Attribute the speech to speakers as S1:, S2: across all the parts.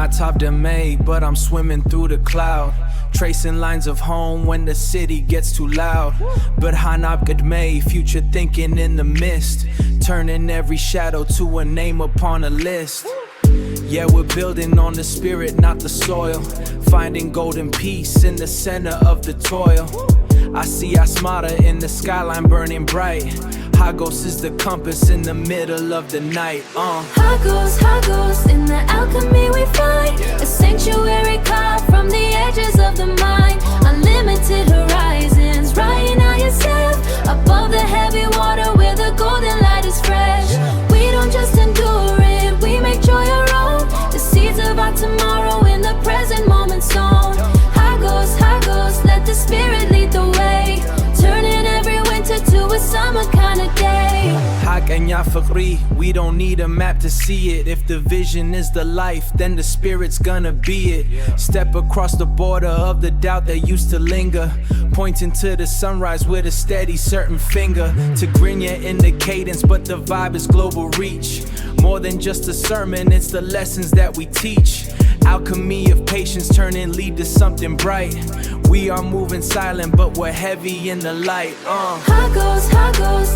S1: top to May, but I'm swimming through the cloud, tracing lines of home when the city gets too loud. But hanap May, future thinking in the mist, turning every shadow to a name upon a list. Yeah, we're building on the spirit, not the soil, finding golden peace in the center of the toil. I see Asmara in the skyline burning bright. Hagos is the compass in the middle of the night.
S2: Hagos, in the alchemy we find a sanctuary carved from the edges of the mind. Unlimited horizons, writing out yourself above the heavy water where the golden light is fresh. We don't just endure it, we make joy our own. The seeds of our tomorrow in the present moment sown. Hagos, let the spirit lead the way, turning every winter to a summer kind of day.
S1: Hakanya Fakri, we don't need a map to see it. If the vision is the life, then the spirit's gonna be it. Step across the border of the doubt that used to linger, pointing to the sunrise with a steady certain finger. To Grinya in the cadence, but the vibe is global reach. More than just a sermon, it's the lessons that we teach. Alchemy of patience turning lead to something bright. We are moving silent, but we're heavy in the light.
S2: Hagos,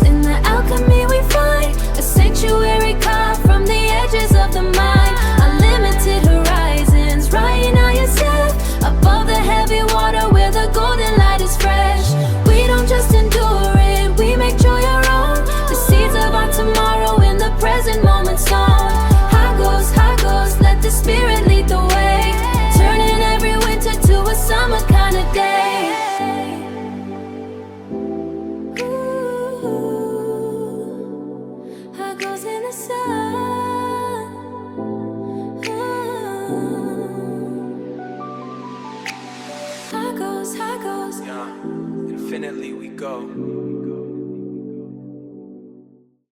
S2: in the alchemy we find a sanctuary carved from the edges of the mind. Unlimited horizons, writing out yourself above the heavy water where the golden light is fresh. We don't just endure it, we make joy our own. The seeds of our tomorrow in the present moment sown. Hagos, let the spirit lead the way, turning every winter to a summer kind of day. Hagos in the sun. Hagos.
S1: Yeah, infinitely we go.